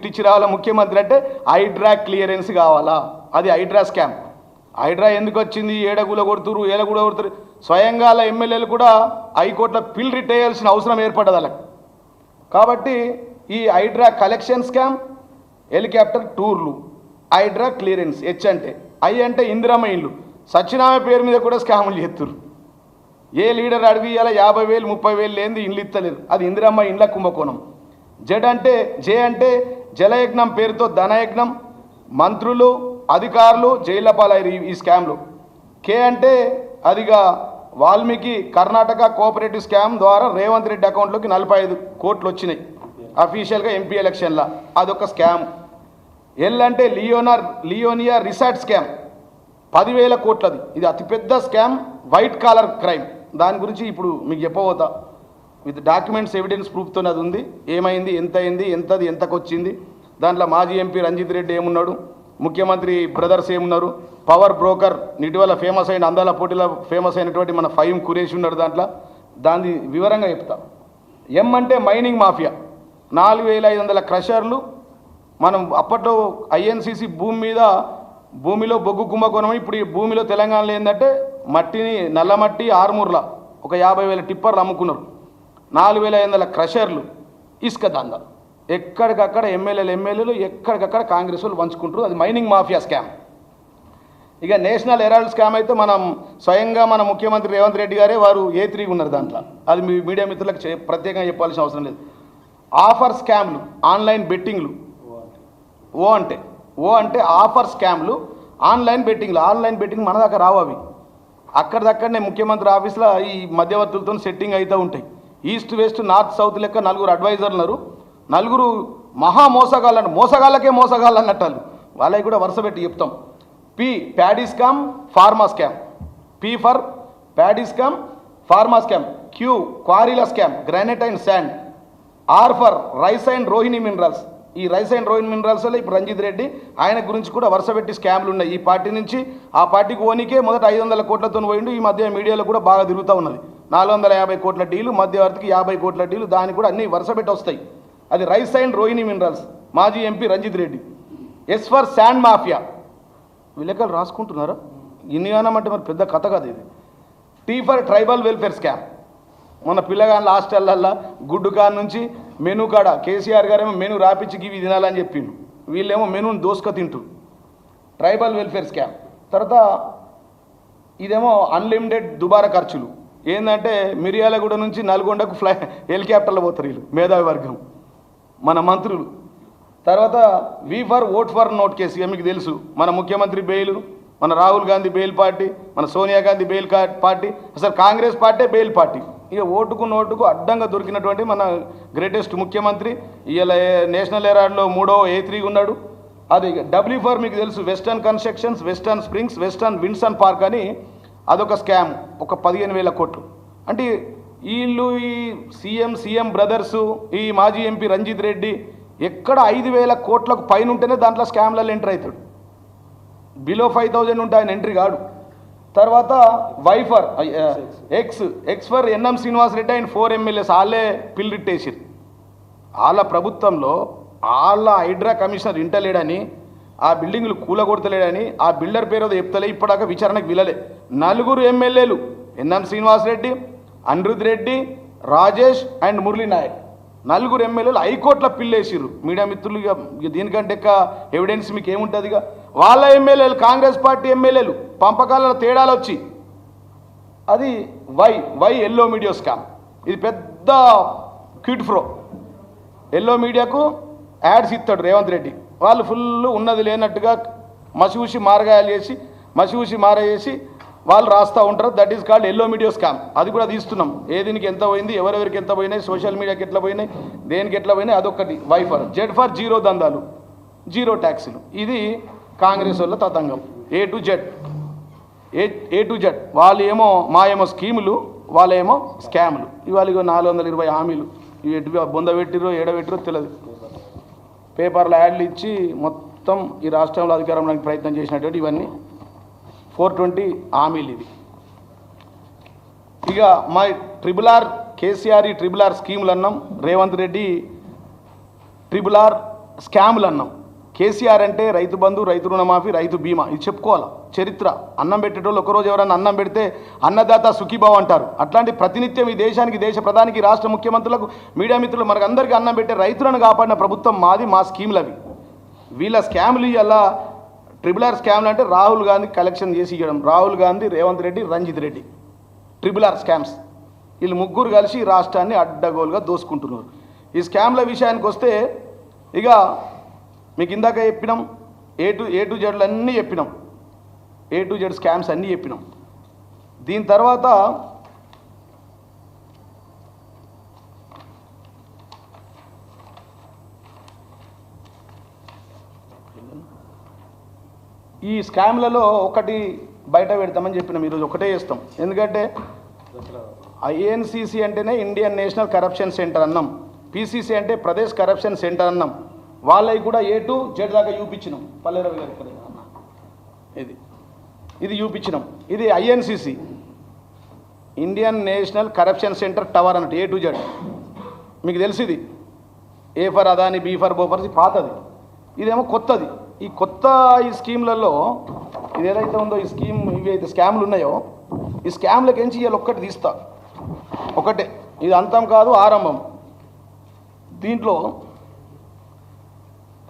Lift ఇచ్చి రావాలా ముఖ్యమంత్రి అంటే హైడ్రా క్లియరెన్స్ కావాలా. అది హైడ్రా స్కామ్. హైడ్రా ఎందుకు వచ్చింది, ఏడగుల కొడుతురు, ఏలగూడ కొడుతురు. స్వయంగా ఎమ్మెల్యేలు కూడా హైకోర్టులో పిల్ రిట్ వేయాల్సిన అవసరం ఏర్పడ్డది వాళ్ళకి. కాబట్టి ఈ హైడ్రా కలెక్షన్ స్కామ్, హెలికాప్టర్ టూర్లు, హైడ్రా క్లియరెన్స్, హెచ్ అంటే ఐ అంటే ఇందిరమ్మ ఇండ్లు, సత్యనామ పేరు మీద కూడా స్కాములు చేస్తున్నారు. ఏ లీడర్ అడిగి ఇలా 50,000 30,000 లేనిది ఇండ్లు ఇస్తలేరు, అది ఇందిరమ్మ ఇండ్ల కుంభకోణం. జే అంటే జలయజ్ఞం పేరుతో ధనయజ్ఞం, మంత్రులు అధికారులు జైళ్ల పాలయ్యారు ఈ స్కామ్లు. కే అంటే అదిగా వాల్మీకి కర్ణాటక కోఆపరేటివ్ స్కామ్ ద్వారా రేవంత్ రెడ్డి అకౌంట్లోకి 45 కోట్లు వచ్చినాయి అఫీషియల్గా ఎంపీ ఎలక్షన్లో, అదొక స్కామ్. ఎల్ అంటే లియోనియా రిసార్ట్ స్కామ్ 10,000 కోట్లది. ఇది అతిపెద్ద స్కామ్, వైట్ కాలర్ క్రైమ్. దాని గురించి ఇప్పుడు మీకు చెప్పబోతా. విత్ డాక్యుమెంట్స్ ఎవిడెన్స్ ప్రూఫ్తో అది ఉంది. ఏమైంది, ఎంత అయింది, ఎంతది ఎంతకు వచ్చింది. దాంట్లో మాజీ ఎంపీ రంజిత్ రెడ్డి ఏమున్నాడు, ముఖ్యమంత్రి బ్రదర్స్ ఏమున్నారు, పవర్ బ్రోకర్ ఇటీవల ఫేమస్ అయిన అందాల పోటీలో ఫేమస్ అయినటువంటి మన ఫహీం ఖురేషి ఉన్నాడు దాంట్లో. దాన్ని వివరంగా చెప్తా. ఎం అంటే మైనింగ్ మాఫియా 4,500 క్రషర్లు. మనం అప్పట్లో ఐఎన్సిసి భూమిలో బొగ్గు కుంభకోణం. ఇప్పుడు ఈ భూమిలో తెలంగాణలో ఏంటంటే మట్టిని నల్లమట్టి ఆరుమూర్ల ఒక 50,000 టిప్పర్లు అమ్ముకున్నారు. 4,500 క్రషర్లు, ఇసుక దందా. ఎక్కడికక్కడ ఎమ్మెల్యేలు ఎక్కడికక్కడ కాంగ్రెస్ వాళ్ళు పంచుకుంటారు. అది మైనింగ్ మాఫియా స్కామ్. ఇక నేషనల్ హెరాల్డ్ స్కామ్ అయితే మనం స్వయంగా మన ముఖ్యమంత్రి రేవంత్ రెడ్డి గారే వారు A3 ఉన్నారు దాంట్లో. అది మీ మీడియా మిత్రులకు ప్రత్యేకంగా చెప్పాల్సిన అవసరం లేదు. ఆఫర్ స్కామ్లు, ఆన్లైన్ బెట్టింగ్లు. ఓ అంటే ఆఫర్ స్కామ్లు, ఆన్లైన్ బెట్టింగ్ మన దాకా రావు. అవి అక్కడిదక్కడనే ముఖ్యమంత్రి ఆఫీస్లో ఈ మధ్యవర్తులతో సెట్టింగ్ అవుతూ ఉంటాయి. ఈస్ట్ వెస్ట్ నార్త్ సౌత్ లెక్క 4 అడ్వైజర్లు ఉన్నారు. 4 మహా మోసగాళ్ళకే మోసగాళ్ళు అన్నట్టు వాళ్ళకి కూడా వరుస పెట్టి చెప్తాం. P paddy scam, pharma scam. P for paddy scam, pharma scam. Q క్వారీల scam, granite and sand. R for rice and Rohini minerals. ఈ రైస్ అండ్ రోహిణి మినరల్స్ వల్ల ఇప్పుడు రంజిత్ రెడ్డి ఆయన గురించి కూడా వరుస పెట్టి స్కామ్లు ఉన్నాయి. ఈ పార్టీ నుంచి ఆ పార్టీకి ఓనికే మొదట 500 కోట్లతో పోయిండు. ఈ మధ్య మీడియాలో కూడా బాగా తిరుగుతూ ఉన్నది. 450 కోట్ల డీలు, మధ్యవర్తికి 50 కోట్ల డీలు, దానికి కూడా అన్ని వరుస పెట్టి వస్తాయి. అది రైస్ అండ్ రోహిణి మినరల్స్, మాజీ MP Ranjith Reddy. S for sand mafia. విలేకరులు రాసుకుంటున్నారా? ఇన్నిగానం అంటే మరి పెద్ద కథ కదా ఇది. T for tribal welfare scam. మన పిల్లగాళ్ళ హాస్టల్లల్లో గుడ్డు కాడ నుంచి మెనూ కాడ కేసీఆర్ గారేమో మెనూ రాపిచ్చి ఇవి తినాలని చెప్పిండు, వీళ్ళేమో మెనూని దోసుక తింటూ. Tribal welfare scam. తర్వాత ఇదేమో అన్లిమిటెడ్ దుబారా ఖర్చులు. ఏంటంటే మిర్యాలగూడ నుంచి నల్గొండకు హెలికాప్టర్లో పోతారు వీళ్ళు, మేధావి వర్గం, మన మంత్రులు. తర్వాత V for vote for note case. మీకు తెలుసు, మన ముఖ్యమంత్రి బెయిల్, మన రాహుల్ గాంధీ బెయిల్ పార్టీ, మన సోనియా గాంధీ బెయిల్ పార్టీ, అసలు కాంగ్రెస్ పార్టీ బెయిల్ పార్టీ. ఇక ఓటుకు నోటుకు అడ్డంగా దొరికినటువంటి మన గ్రేటెస్ట్ ముఖ్యమంత్రి. ఇవాళ నేషనల్ హెరాల్డ్లో 3వ A3 ఉన్నాడు. అది డబ్ల్యూ ఫర్ మీకు తెలుసు, western constructions, western springs, western Vinson park అని అదొక స్కామ్, ఒక 15,000 కోట్లు. అంటే వీళ్ళు ఈ సీఎం బ్రదర్సు, ఈ మాజీ ఎంపీ రంజిత్ రెడ్డి ఎక్కడ 5,000 కోట్లకు పైన ఉంటేనే దాంట్లో స్కామ్లలో ఎంటర్ అవుతాడు. బిలో 5,000 ఉంటే ఆయన ఎంట్రీ కాడు. తర్వాత వైఫర్ X for NM Srinivas Reddy and 4 MLAs వాళ్ళే పిల్ రిట్టేసారు. వాళ్ళ ప్రభుత్వంలో వాళ్ళ హైడ్రా కమిషనర్ ఇంటలేడని, ఆ బిల్డింగ్లు కూలగొడతలేడని, ఆ బిల్డర్ పేరు చెప్తలే, ఇప్పటిదాకా విచారణకు వీలలే. 4 MLAలు ఎన్ఎం శ్రీనివాస్ రెడ్డి, అనిరుద్ రెడ్డి, రాజేష్ అండ్ మురళీ నాయక్, 4 MLAలు హైకోర్టులో పిల్లేసిర్రు. మీడియా మిత్రులు ఇక దీనికంటే ఎవిడెన్స్ మీకు ఏముంటుంది? ఇక వాళ్ళ ఎమ్మెల్యేలు, కాంగ్రెస్ పార్టీ ఎమ్మెల్యేలు పంపకాలలో తేడాలు వచ్చి, అది వై ఎల్లో మీడియా స్కామ్. ఇది పెద్ద క్విట్ ఫ్రో. ఎల్లో మీడియాకు యాడ్స్ ఇస్తాడు రేవంత్ రెడ్డి. వాళ్ళు ఫుల్ ఉన్నది లేనట్టుగా మసిూసి మారేసి వాళ్ళు రాస్తూ ఉంటారు. That is called yellow media scam. అది కూడా తీస్తున్నాం. దీనికి ఎంత పోయింది, ఎవరెవరికి ఎంత పోయినాయి, సోషల్ మీడియాకి ఎట్లా పోయినాయి, దేనికి ఎట్లా పోయినాయి, అదొకటి. Y for Z for zero దందాలు, జీరో ట్యాక్సులు. ఇది కాంగ్రెస్ వాళ్ళ తతంగం. A to Z. వాళ్ళు ఏమో స్కీములు, వాళ్ళేమో స్కాములు. ఇవాళ 420 హామీలు ఇవి ఎటు బొంద పెట్టిరో ఏడబెట్టిరో తెలియదు. పేపర్లో యాడ్లు ఇచ్చి మొత్తం ఈ రాష్ట్రంలో అధికారంలోకి ప్రయత్నం చేసినటువంటి ఇవన్నీ 420 హామీలు ఇవి. ఇక మా ట్రిబుల్ ఆర్ కేసీఆర్ ఈ ట్రిబుల్ ఆర్ స్కీములు అన్నాం. రేవంత్ రెడ్డి ట్రిబుల్ ఆర్ స్కాములు అన్నాం. కేసీఆర్ అంటే రైతు బంధు, రైతు రుణమాఫీ, రైతు బీమా, ఇది చెప్పుకోవాలి చరిత్ర. అన్నం పెట్టేటోళ్ళు ఒకరోజు ఎవరైనా అన్నం పెడితే అన్నదాత సుఖీభావ అంటారు. అట్లాంటి ప్రతినిత్యం ఈ దేశానికి, దేశ ప్రధానికి, రాష్ట్ర ముఖ్యమంత్రులకు, మీడియా మిత్రులు, మనకు అందరికీ అన్నం పెట్టే రైతులను కాపాడిన ప్రభుత్వం మాది. మా స్కీములు అవి. వీళ్ళ స్కాములు ఇలా ట్రిపుల్ ఆర్ స్కామ్లు అంటే రాహుల్ గాంధీ కలెక్షన్ చేసి ఇవ్వడం, Rahul Gandhi, Revanth Reddy, Ranjith Reddy, triple R scams. వీళ్ళు ముగ్గురు కలిసి రాష్ట్రాన్ని అడ్డగోలుగా దోసుకుంటున్నారు. ఈ స్కామ్ల విషయానికి వస్తే ఇక మీకు ఇందాక చెప్పినాం, ఏ టు జెడ్లు అన్నీ చెప్పినాం, ఏ టు జెడ్ స్కామ్స్ అన్నీ చెప్పినాం. దీని తర్వాత ఈ స్కామ్లలో ఒకటి బయట పెడతామని చెప్పినాం. ఈరోజు ఒకటే చేస్తాం. ఎందుకంటే ఐఎన్సిసి అంటేనే ఇండియన్ నేషనల్ కరప్షన్ సెంటర్ అన్నాం, పిసిసి అంటే ప్రదేశ్ కరప్షన్ సెంటర్ అన్నాం. వాళ్ళవి కూడా ఏ టు జెడ్ దాకా చూపించినాం. పల్లెరవి గారు ఇక్కడ ఇది చూపించినాం. ఇది INCC, Indian National Corruption Center Tower అన్నట్టు, ఏ టు జెడ్ మీకు తెలిసి. ఇది A for Adani, B for Bofors పాతది, ఇదేమో కొత్తది. ఈ కొత్త ఈ స్కీమ్లలో ఇది ఏదైతే ఉందో ఈ స్కీమ్, ఇవి అయితే స్కామ్లు ఉన్నాయో ఈ స్కామ్లకి ఎంచి ఇవాళ ఒక్కటి తీస్తా. ఒకటే, ఇది అంతం కాదు, ఆరంభం. దీంట్లో